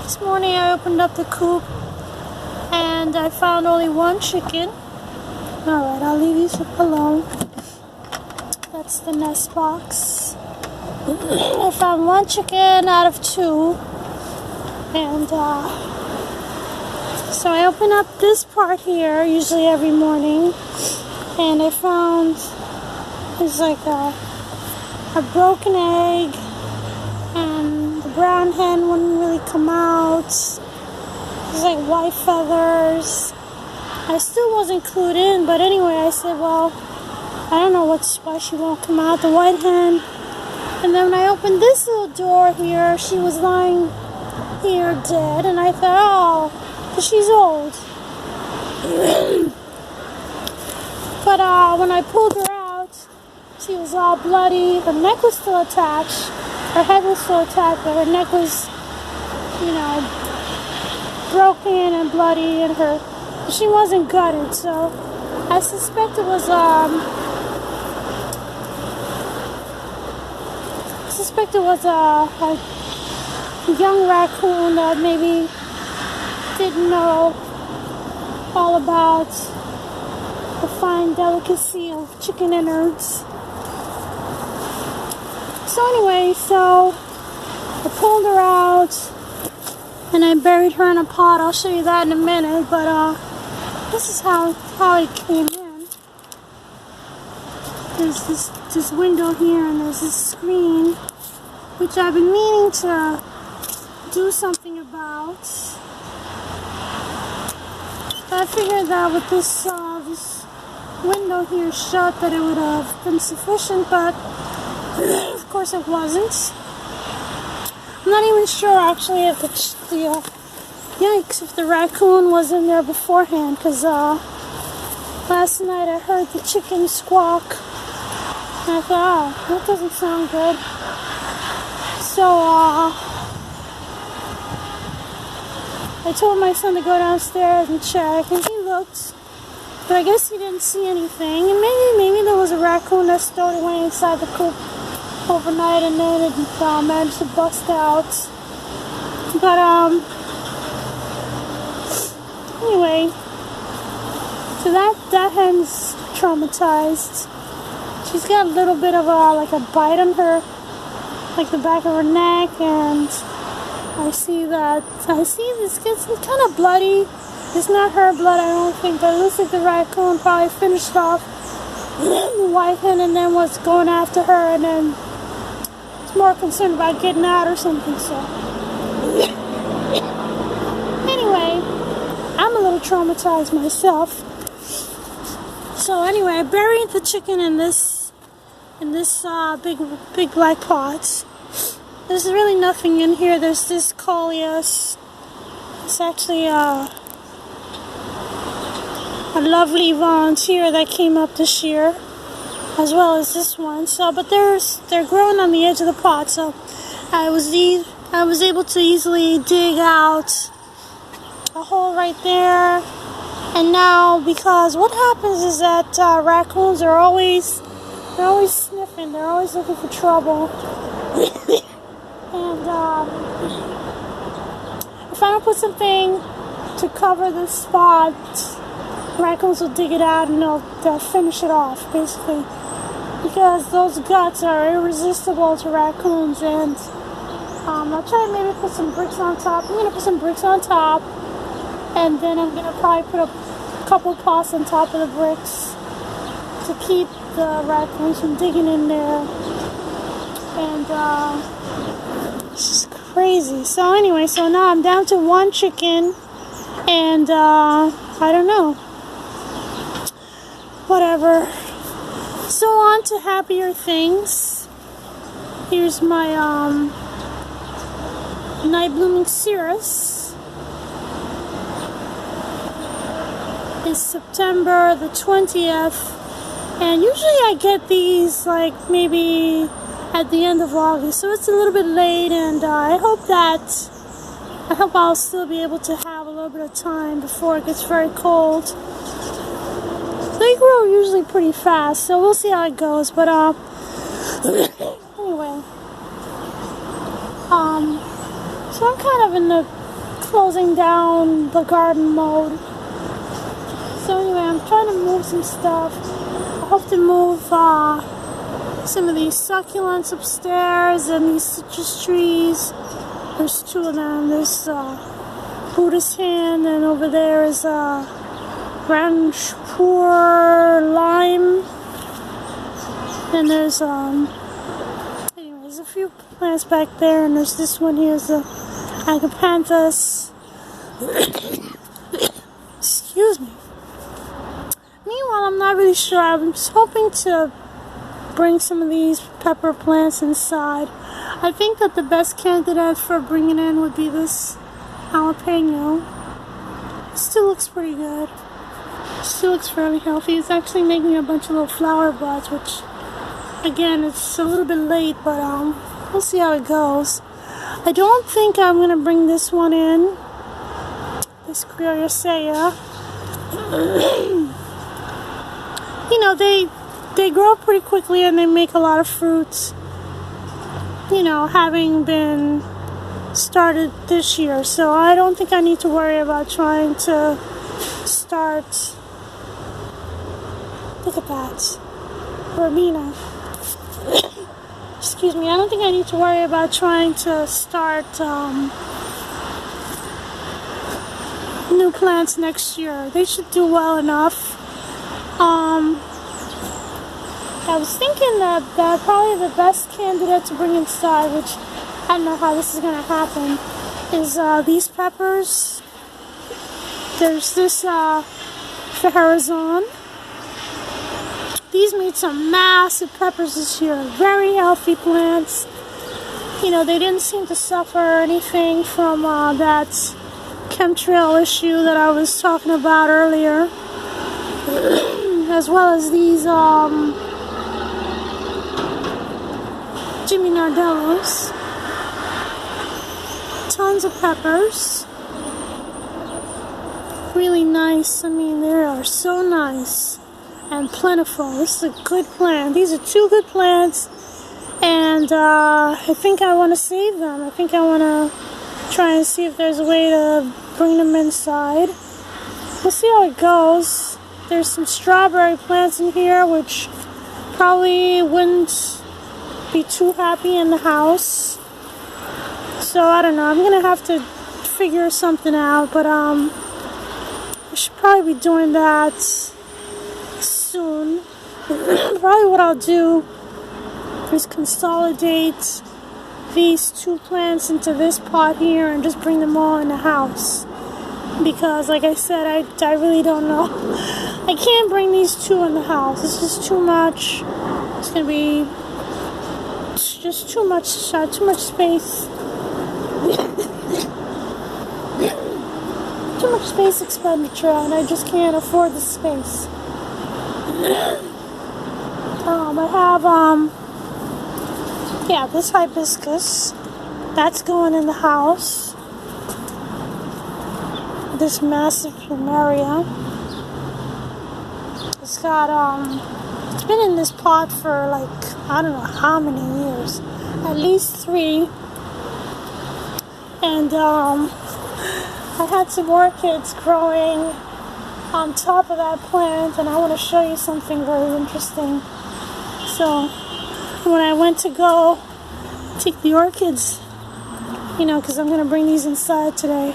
This morning I opened up the coop and I found only one chicken. Alright, I'll leave you alone. That's the nest box. I found one chicken out of two. And so I open up this part here, usually every morning. And I found there's like a broken egg. And the brown hen wouldn't really come out. There's like white feathers. I still wasn't clued in, but anyway, I said, well, I don't know why she won't come out, the white hen. And then when I opened this little door here, she was lying here dead, and I thought, oh, 'cause she's old. But when I pulled her out, she was all bloody. Her neck was still attached. Her head was still attached, but her neck was, you know, broken and bloody, and she wasn't gutted. So I suspect it was a young raccoon that maybe didn't know all about the fine delicacy of chicken innards. So anyway, so I pulled her out and I buried her in a pot. I'll show you that in a minute, but this is how it came in. There's this window here and there's this screen, which I've been meaning to do something about. But I figured that with this window here shut that it would have been sufficient, but of course it wasn't. I'm not even sure actually if if the raccoon was in there beforehand, because last night I heard the chicken squawk and I thought, oh, that doesn't sound good. So I told my son to go downstairs and check, and he looked, but I guess he didn't see anything. And maybe there was a raccoon that stowed away inside the coop overnight, and then it managed to bust out. But anyway, so that hen's traumatized. She's got a little bit of like a bite on her, like the back of her neck, and I see this gets kind of bloody. It's not her blood, I don't think, but it looks like the raccoon probably finished off the white hen and then was going after her, and then was more concerned about getting out or something. So anyway, I'm a little traumatized myself. So anyway, I buried the chicken in this big black pot. There's really nothing in here. There's this coleus. It's actually a lovely volunteer that came up this year, as well as this one. So, but they're growing on the edge of the pot. So, I was able to easily dig out a hole right there. And now, because what happens is that raccoons are always sniffing. They're always looking for trouble. And if I don't put something to cover this spot, raccoons will dig it out and they'll finish it off, basically. Because those guts are irresistible to raccoons. And I'll try to maybe put some bricks on top. I'm going to put some bricks on top. And then I'm going to probably put a couple pots on top of the bricks to keep the raccoons from digging in there. And it's just crazy. So anyway, so now I'm down to one chicken. And I don't know. Whatever. So on to happier things. Here's my night blooming Cirrus. It's September the 20th, and usually I get these like maybe at the end of August, so it's a little bit late, and I hope I'll still be able to have a little bit of time before it gets very cold. They grow usually pretty fast, so we'll see how it goes. But anyway, so I'm kind of in the closing down the garden mode. So anyway, I'm trying to move some stuff. I hope to move some of these succulents upstairs and these citrus trees. There's two of them. There's Buddha's hand, and over there is Ranchpur lime. And there's anyway, there's a few plants back there, and there's this one here, is a agapanthus. Excuse me. Meanwhile, I'm not really sure. I was hoping to bring some of these pepper plants inside. I think that the best candidate for bringing in would be this jalapeno. It still looks pretty good. It still looks fairly healthy. It's actually making a bunch of little flower buds, which, again, it's a little bit late, but we'll see how it goes. I don't think I'm going to bring this one in, this Curiosea. You know, they grow pretty quickly and they make a lot of fruits, you know, having been started this year. So I don't think I need to worry about trying to start. Look at that. Foramina. Excuse me, I don't think I need to worry about trying to start new plants next year. They should do well enough. I was thinking that probably the best candidate to bring inside, which I don't know how this is going to happen, is these peppers. There's this Ferrazon. These made some massive peppers this year. Very healthy plants. You know, they didn't seem to suffer anything from that chemtrail issue that I was talking about earlier. As well as these Jimmy Nardellos. Tons of peppers. Really nice. I mean, they are so nice and plentiful. This is a good plant. These are two good plants, and I think I want to save them. I think I want to try and see if there's a way to bring them inside. We'll see how it goes. There's some strawberry plants in here, which probably wouldn't be too happy in the house. So I don't know. I'm gonna have to figure something out, but I should probably be doing that soon. Probably what I'll do is consolidate these two plants into this pot here and just bring them all in the house. Because, like I said, I really don't know. I can't bring these two in the house. It's just too much. It's gonna be just too much space. Too much space expenditure, and I just can't afford the space. I have yeah, this hibiscus. That's going in the house. This massive plumeria. It's got it's been in this pot for like I don't know how many years, at least 3. And I had some orchids growing on top of that plant, and I want to show you something very interesting. So when I went to go take the orchids, you know, because I'm going to bring these inside today,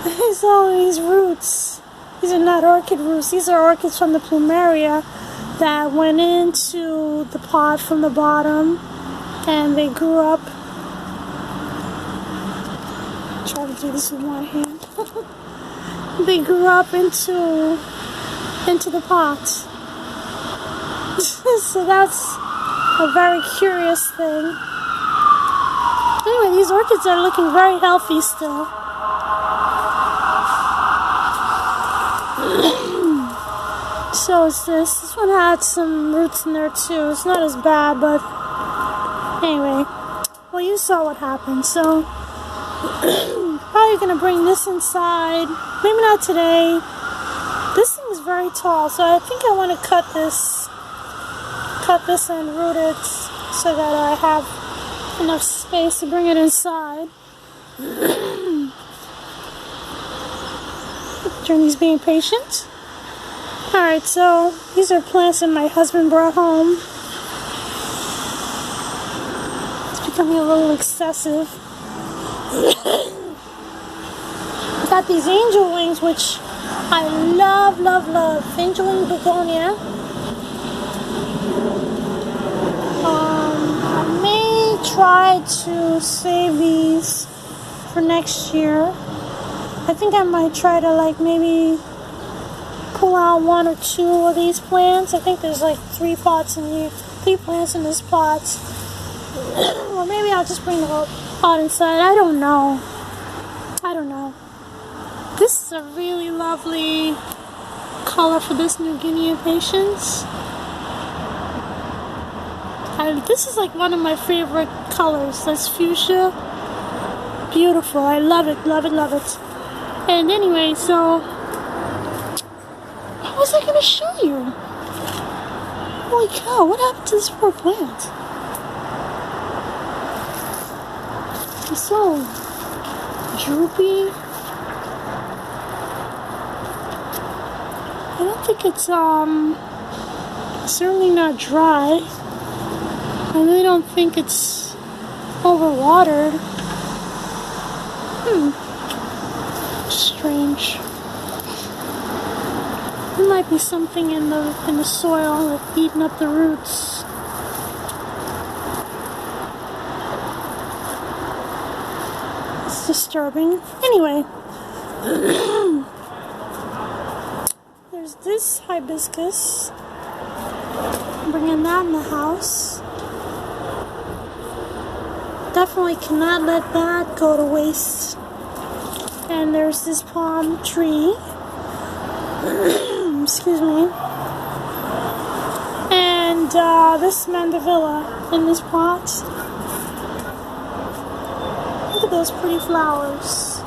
there's all these roots. These are not orchid roots. These are orchids from the plumeria that went into the pot from the bottom, and they grew up. Try to do this with one hand. They grew up into the pot. So that's a very curious thing. Anyway, these orchids are looking very healthy still. So is this. This one had some roots in there too. It's not as bad, but anyway. Well, you saw what happened. So probably gonna bring this inside. Maybe not today. This thing is very tall, so I think I want to cut this and root it so that I have enough space to bring it inside. Journey's being patient. Alright, so these are plants that my husband brought home. It's becoming a little excessive. Got these angel wings, which I love, love, love. Angel wing begonia. I may try to save these for next year. I think I might try to like maybe pull out 1 or 2 of these plants. I think there's like 3 plants in this pot. Or maybe I'll just bring the whole pot inside. I don't know. This is a really lovely color for this New Guinea patience. This is like one of my favorite colors. That's fuchsia. Beautiful. I love it, love it, love it. And anyway, so what was I going to show you? Holy cow, what happened to this poor plant? It's so droopy. I don't think it's certainly not dry. I really don't think it's overwatered. Strange. There might be something in the soil that's eating up the roots. It's disturbing. Anyway, there's this hibiscus. I'm bringing that in the house. Definitely cannot let that go to waste. And there's this palm tree. Excuse me. And this mandevilla in this pot. Look at those pretty flowers.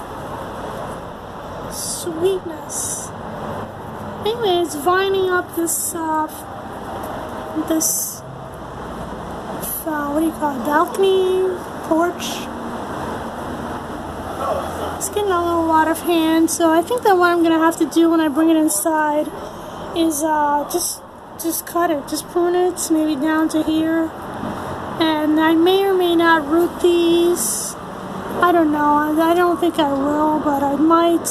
Sweetness. Anyway, it's vining up this what do you call it? Balcony? Porch? It's getting a little out of hand, so I think that what I'm gonna have to do when I bring it inside is just cut it, just prune it, maybe down to here. And I may or may not root these. I don't know. I don't think I will, but I might.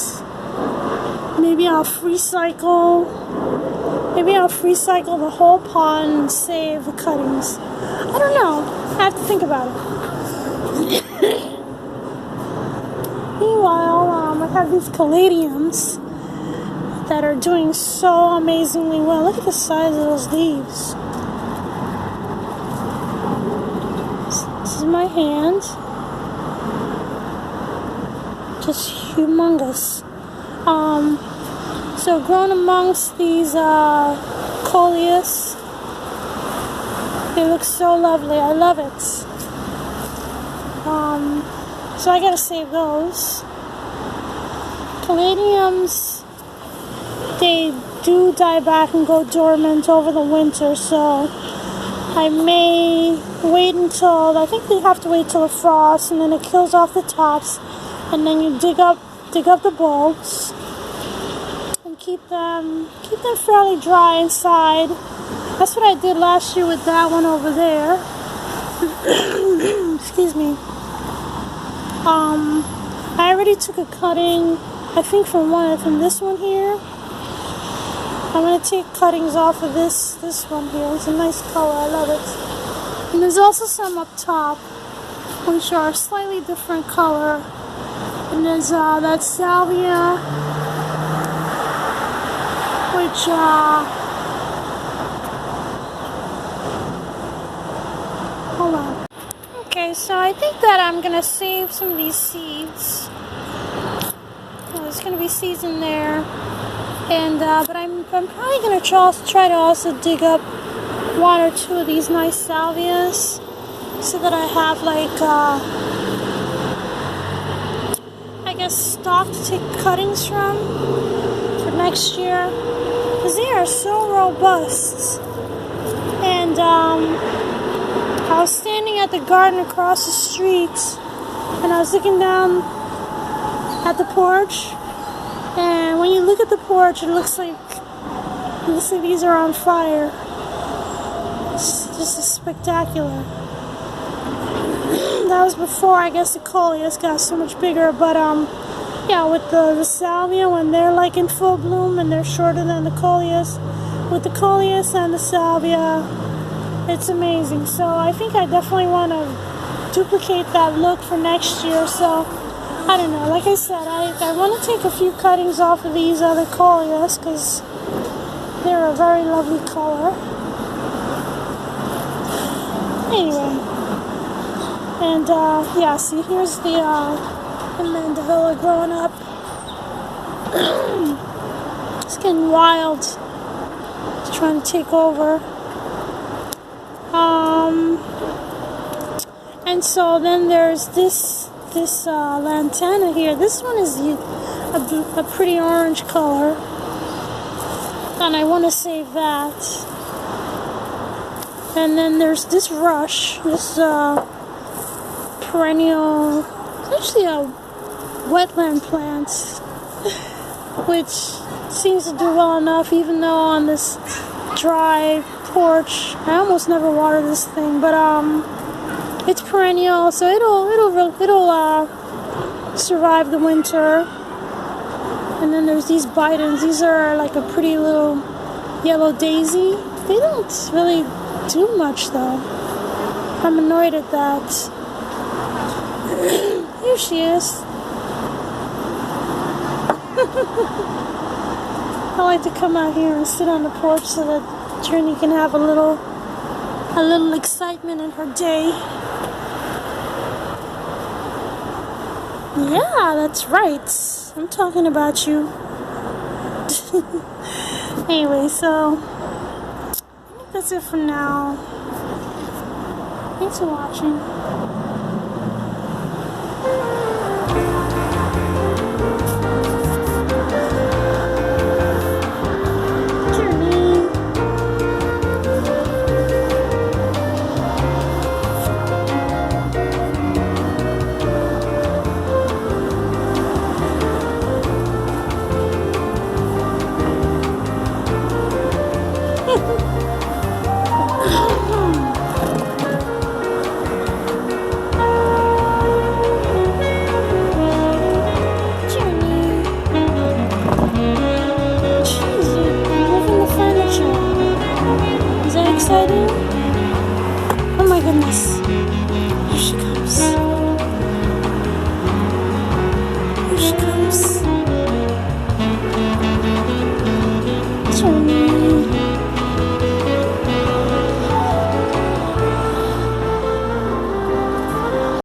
Maybe I'll recycle. Maybe I'll recycle the whole pot and save the cuttings. I don't know. I have to think about it. Meanwhile, I have these caladiums that are doing so amazingly well. Look at the size of those leaves. This is my hand. Just humongous. So grown amongst these coleus. They look so lovely. I love it. So I gotta save those. Caladiums, they do die back and go dormant over the winter, so I may wait until, I think they have to wait till the frost, and then it kills off the tops, and then you dig up the bulbs and keep them fairly dry inside. That's what I did last year with that one over there. Excuse me. I already took a cutting, I think from this one here. I'm going to take cuttings off of this one here. It's a nice color, I love it. And there's also some up top, which are a slightly different color. And there's that salvia, which, hold on. Okay, so I think that I'm going to save some of these seeds. There's going to be seeds in there. And, but I'm probably going to try to also dig up 1 or 2 of these nice salvias so that I have, like, I guess, stock to take cuttings from for next year. Because they are so robust. And, I was standing at the garden across the street, and I was looking down at the porch, and when when you look at the porch, it looks like these are on fire. It's just spectacular. That was before, I guess, the coleus got so much bigger, but yeah, with the salvia, when they're like in full bloom and they're shorter than the coleus, with the coleus and the salvia, it's amazing. So I think I definitely want to duplicate that look for next year. So I don't know, like I said, I want to take a few cuttings off of these other coleus because they're a very lovely color. Anyway, and yeah, see, here's the mandevilla growing up. It's getting wild. It's trying to take over. And so then there's this lantana here. This one is a pretty orange color, and I want to save that. And then there's this rush, this perennial, it's actually a wetland plant, which seems to do well enough, even though on this dry porch I almost never water this thing, but it's perennial, so it'll survive the winter. And then there's these bitons. These are like a pretty little yellow daisy. They don't really do much though. I'm annoyed at that. Here she is. I like to come out here and sit on the porch so that Trini can have a little excitement in her day. Yeah, that's right. I'm talking about you. Anyway, so I think that's it for now. Thanks for watching.